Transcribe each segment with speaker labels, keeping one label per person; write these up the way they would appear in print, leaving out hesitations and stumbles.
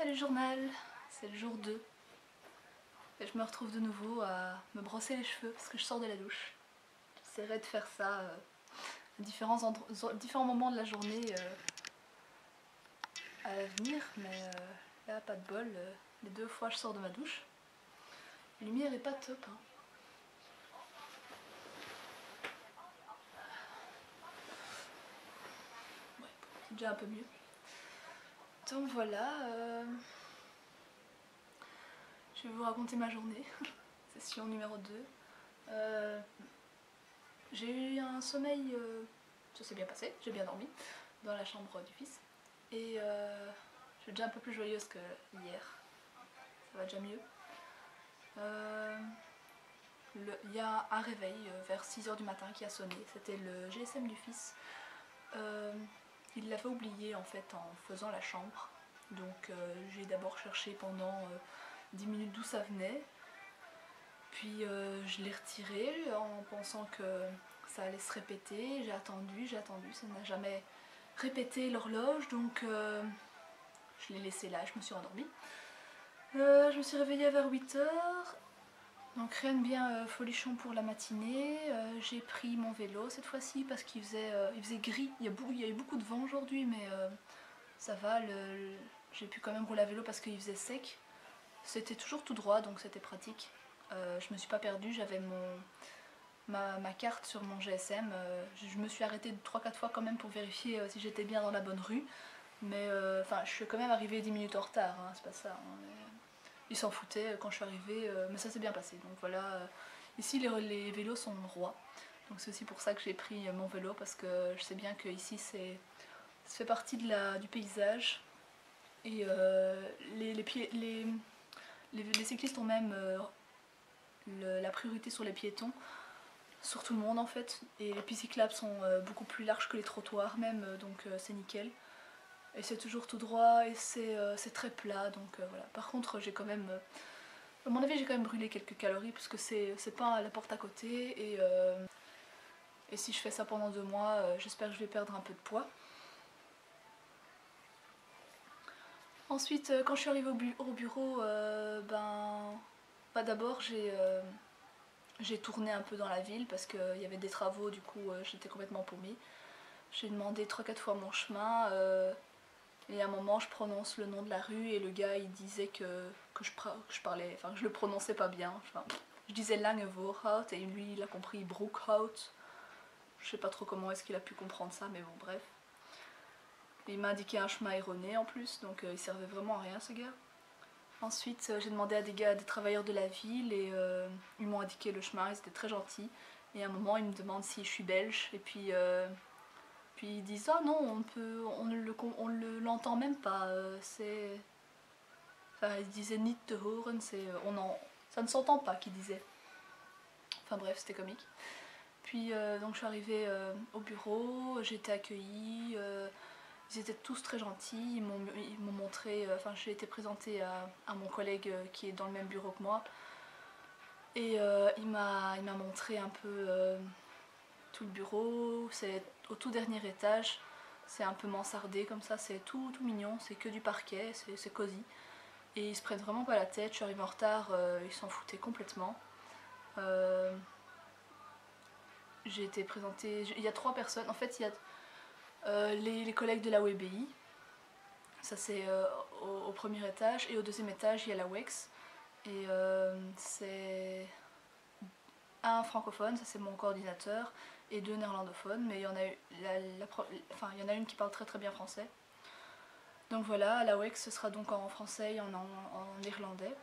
Speaker 1: Salut journal, c'est le jour 2 et je me retrouve de nouveau à me brosser les cheveux parce que je sors de la douche. J'essaierai de faire ça à différents moments de la journée à l'avenir, mais là pas de bol, les 2 fois je sors de ma douche. La lumière est pas top, hein. Ouais, c'est déjà un peu mieux. Donc voilà, je vais vous raconter ma journée, session numéro 2. J'ai eu un sommeil, ça s'est bien passé, j'ai bien dormi dans la chambre du fils. Et je suis déjà un peu plus joyeuse que hier, ça va déjà mieux. Il y a un réveil vers 6 h du matin qui a sonné, c'était le GSM du fils. Il l'avait oublié en fait en faisant la chambre, donc j'ai d'abord cherché pendant 10 minutes d'où ça venait. Puis je l'ai retiré en pensant que ça allait se répéter. J'ai attendu, ça n'a jamais répété l'horloge, donc je l'ai laissé là, je me suis endormie. Je me suis réveillée vers 8 h, donc rien de bien folichon pour la matinée. J'ai pris mon vélo cette fois-ci parce qu'il faisait gris, il y a eu beaucoup de vent aujourd'hui, mais ça va, j'ai pu quand même rouler à vélo parce qu'il faisait sec. C'était toujours tout droit, donc c'était pratique. Je me suis pas perdue, j'avais ma carte sur mon GSM. Je me suis arrêtée 3-4 fois quand même pour vérifier si j'étais bien dans la bonne rue. Mais enfin, je suis quand même arrivée 10 minutes en retard, hein, c'est pas ça. Hein, ils s'en foutaient quand je suis arrivée, mais ça s'est bien passé. Donc voilà, ici les vélos sont rois. Donc c'est aussi pour ça que j'ai pris mon vélo, parce que je sais bien que ici ça fait partie du paysage. Et les cyclistes ont même la priorité sur les piétons, sur tout le monde en fait, et les pistes cyclables sont beaucoup plus larges que les trottoirs même, donc c'est nickel. Et c'est toujours tout droit et c'est très plat, donc voilà. Par contre j'ai quand même, à mon avis j'ai quand même brûlé quelques calories parce que c'est pas à la porte à côté, et si je fais ça pendant 2 mois, j'espère que je vais perdre un peu de poids. Ensuite quand je suis arrivée au bureau, d'abord j'ai tourné un peu dans la ville parce qu'il y avait des travaux, du coup j'étais complètement paumée. J'ai demandé 3-4 fois mon chemin et à un moment je prononce le nom de la rue et le gars il disait que je parlais, enfin que je le prononçais pas bien. Enfin, je disais Langevoorhout et lui il a compris Broekhout. Je sais pas trop comment est-ce qu'il a pu comprendre ça, mais bon bref. Et il m'a indiqué un chemin erroné en plus, donc il servait vraiment à rien ce gars. Ensuite j'ai demandé à des travailleurs de la ville et ils m'ont indiqué le chemin, ils étaient très gentils. Et à un moment ils me demandent si je suis belge et puis ils disent ah non, on ne l'entend même pas, enfin ils disaient niet te horen, ça ne s'entend pas qu'ils disaient. Enfin bref, c'était comique. Puis donc je suis arrivée au bureau, j'ai été accueillie. Ils étaient tous très gentils, ils m'ont montré, enfin j'ai été présentée à mon collègue qui est dans le même bureau que moi. Et il m'a montré un peu tout le bureau, c'est au tout dernier étage, c'est un peu mansardé comme ça, c'est tout mignon, c'est que du parquet, c'est cosy. Et ils se prennent vraiment pas la tête, je suis arrivée en retard, ils s'en foutaient complètement. J'ai été présentée, il y a 3 personnes, en fait il y a les collègues de la WBI, ça c'est au premier étage, et au deuxième étage il y a la WEX, et c'est un francophone, ça c'est mon coordinateur, et 2 néerlandophones, mais il y en a, il y en a une qui parle très bien français. Donc voilà, à la WEX ce sera donc en français et en néerlandais.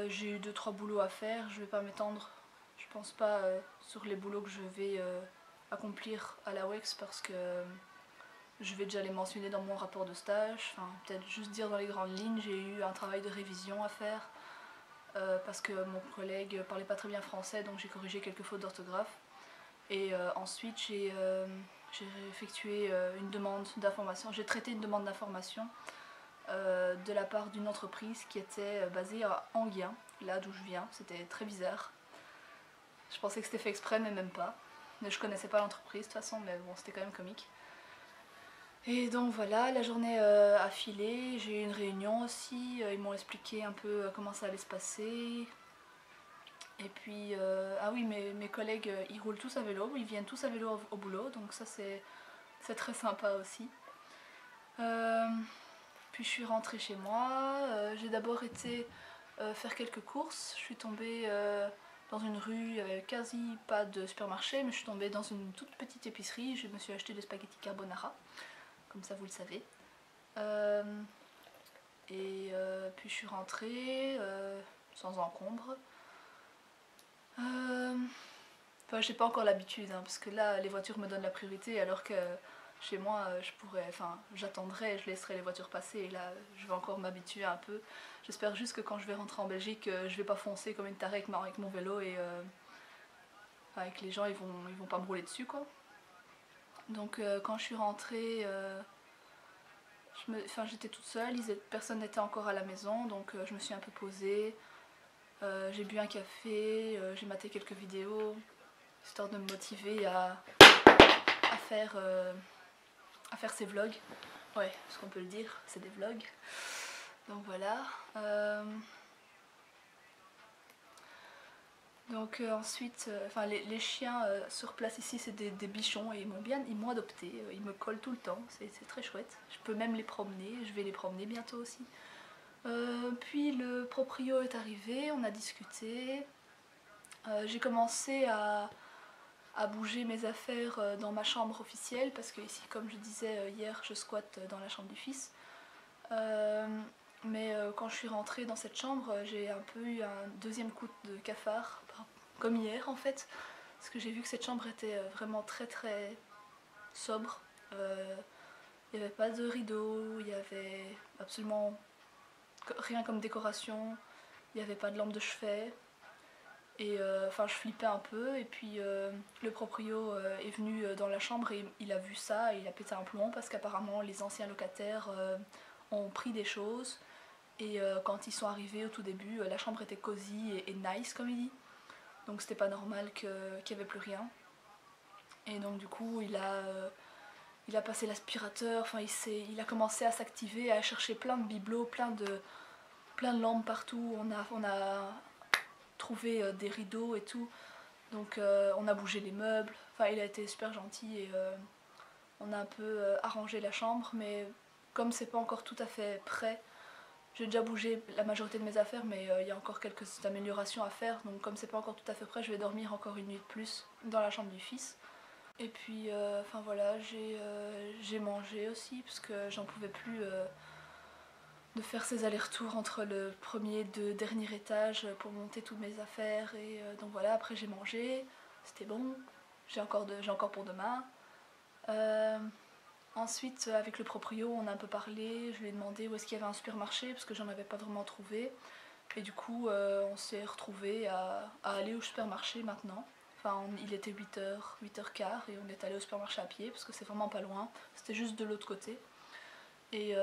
Speaker 1: J'ai eu 2-3 boulots à faire, je vais pas m'étendre, je pense pas sur les boulots que je vais accomplir à la WEX parce que je vais déjà les mentionner dans mon rapport de stage. Enfin, peut-être juste dire dans les grandes lignes, j'ai eu un travail de révision à faire parce que mon collègue parlait pas très bien français, donc j'ai corrigé quelques fautes d'orthographe. Et ensuite j'ai effectué une demande d'information, j'ai traité une demande d'information de la part d'une entreprise qui était basée à Enghien, là d'où je viens. C'était très bizarre. Je pensais que c'était fait exprès, mais même pas. Mais je connaissais pas l'entreprise de toute façon, mais bon, c'était quand même comique. Et donc voilà, la journée a filé, j'ai eu une réunion aussi, ils m'ont expliqué un peu comment ça allait se passer. Et puis, ah oui, mes collègues, ils roulent tous à vélo, ils viennent tous à vélo au boulot, donc ça c'est très sympa aussi. Euh, Puis je suis rentrée chez moi, j'ai d'abord été faire quelques courses, je suis tombée dans une rue, il n'y avait quasi pas de supermarché, mais je suis tombée dans une toute petite épicerie, je me suis acheté des spaghettis carbonara, comme ça vous le savez. Euh, Puis je suis rentrée sans encombre. Enfin, j'ai pas encore l'habitude, hein, parce que là, les voitures me donnent la priorité, alors que chez moi, je pourrais, enfin, j'attendrai, je laisserai les voitures passer, et là, je vais encore m'habituer un peu. J'espère juste que quand je vais rentrer en Belgique, je vais pas foncer comme une tarée avec mon vélo et avec les gens, ils vont pas me rouler dessus, quoi. Donc, quand je suis rentrée, enfin, j'étais toute seule, personne n'était encore à la maison, donc je me suis un peu posée. J'ai bu un café, j'ai maté quelques vidéos, histoire de me motiver à faire, euh, à faire ces vlogs. Ouais, ce qu'on peut le dire, c'est des vlogs. Donc voilà. Donc ensuite, enfin les chiens sur place ici, c'est des bichons et ils m'ont adopté. Ils me collent tout le temps, c'est très chouette. Je peux même les promener, je vais les promener bientôt aussi. Puis le proprio est arrivé, on a discuté. J'ai commencé à bouger mes affaires dans ma chambre officielle parce que ici, comme je disais hier, je squatte dans la chambre du fils. Mais quand je suis rentrée dans cette chambre, j'ai un peu eu un deuxième coup de cafard, comme hier en fait, parce que j'ai vu que cette chambre était vraiment très très sobre. Il n'y avait pas de rideau, il y avait absolument rien comme décoration, il n'y avait pas de lampe de chevet. Et enfin, je flippais un peu. Et puis le proprio est venu dans la chambre et il a vu ça et il a pété un plomb parce qu'apparemment les anciens locataires ont pris des choses. Et quand ils sont arrivés au tout début, la chambre était cosy et nice, comme il dit. Donc c'était pas normal qu'il n'y avait plus rien. Et donc du coup, il a passé l'aspirateur, enfin il a commencé à s'activer, à chercher plein de bibelots, plein de lampes partout. On a trouvé des rideaux et tout. Donc on a bougé les meubles. Enfin, il a été super gentil et on a un peu arrangé la chambre. Mais comme c'est pas encore tout à fait prêt, j'ai déjà bougé la majorité de mes affaires, mais il y a encore quelques améliorations à faire. Donc comme c'est pas encore tout à fait prêt, je vais dormir encore une nuit de plus dans la chambre du fils. Et puis, enfin voilà, j'ai mangé aussi parce que j'en pouvais plus de faire ces allers-retours entre le premier et le dernier étage pour monter toutes mes affaires. Et donc voilà, après j'ai mangé, c'était bon, j'ai encore pour demain. Euh, Ensuite, avec le proprio, on a un peu parlé, je lui ai demandé où est-ce qu'il y avait un supermarché parce que j'en avais pas vraiment trouvé. Et du coup, on s'est retrouvés à aller au supermarché maintenant. Enfin, il était 8h, 8h15 et on est allé au supermarché à pied parce que c'est vraiment pas loin. C'était juste de l'autre côté. Et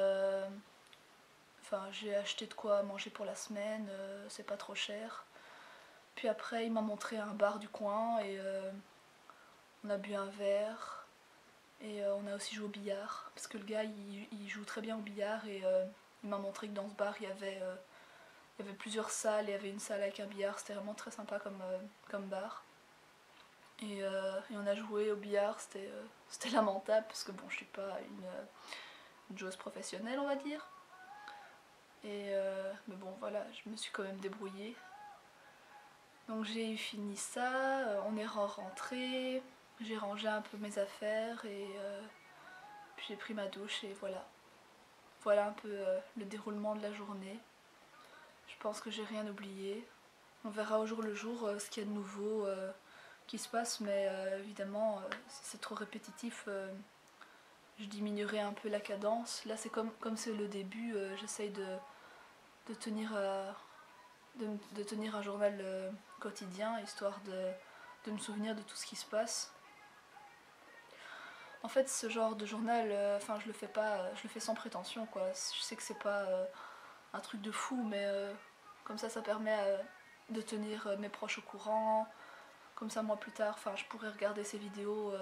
Speaker 1: enfin, j'ai acheté de quoi manger pour la semaine, c'est pas trop cher. Puis après, il m'a montré un bar du coin et on a bu un verre. Et on a aussi joué au billard parce que le gars il joue très bien au billard et il m'a montré que dans ce bar il y avait plusieurs salles, il y avait une salle avec un billard, c'était vraiment très sympa comme bar. Et on a joué au billard, c'était lamentable parce que bon, je suis pas une joueuse professionnelle, on va dire. Mais bon, voilà, je me suis quand même débrouillée. Donc j'ai eu fini ça, on est rentré, j'ai rangé un peu mes affaires et puis j'ai pris ma douche et voilà. Voilà un peu le déroulement de la journée. Je pense que j'ai rien oublié. On verra au jour le jour ce qu'il y a de nouveau qui se passe, mais évidemment, si c'est trop répétitif, je diminuerai un peu la cadence. Là, c'est comme c'est le début, j'essaye de tenir, de tenir un journal quotidien, histoire de me souvenir de tout ce qui se passe. En fait, ce genre de journal, enfin, je le fais pas, je le fais sans prétention, quoi. Je sais que c'est pas un truc de fou, mais comme ça permet de tenir mes proches au courant. Comme ça, moi plus tard, enfin, je pourrais regarder ces vidéos,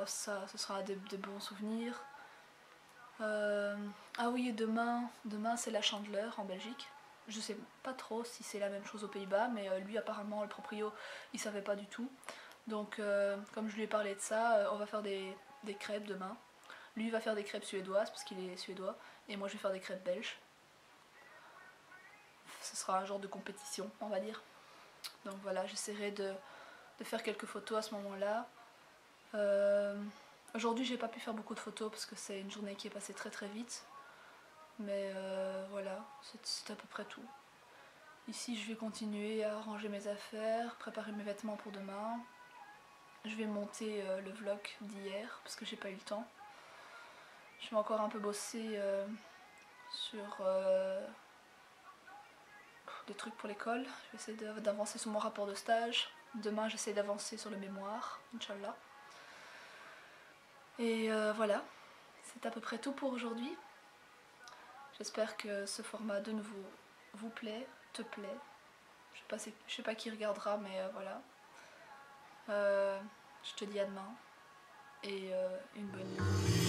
Speaker 1: ce sera de bons souvenirs. Ah oui, demain c'est la Chandeleur en Belgique. Je sais pas trop si c'est la même chose aux Pays-Bas, mais lui apparemment le proprio il savait pas du tout. Donc comme je lui ai parlé de ça, on va faire des crêpes demain. Lui va faire des crêpes suédoises parce qu'il est suédois, et moi je vais faire des crêpes belges. Ce sera un genre de compétition, on va dire. Donc voilà, j'essaierai de faire quelques photos à ce moment-là. Aujourd'hui j'ai pas pu faire beaucoup de photos parce que c'est une journée qui est passée très très vite. Mais voilà, c'est à peu près tout. Ici je vais continuer à ranger mes affaires, préparer mes vêtements pour demain. Je vais monter le vlog d'hier parce que j'ai pas eu le temps. Je vais encore un peu bosser sur des trucs pour l'école. Je vais essayer d'avancer sur mon rapport de stage. Demain j'essaie d'avancer sur le mémoire, Inch'Allah. Et voilà, c'est à peu près tout pour aujourd'hui. J'espère que ce format de nouveau vous plaît, te plaît. Je sais pas qui regardera, mais voilà. Je te dis à demain et une bonne nuit.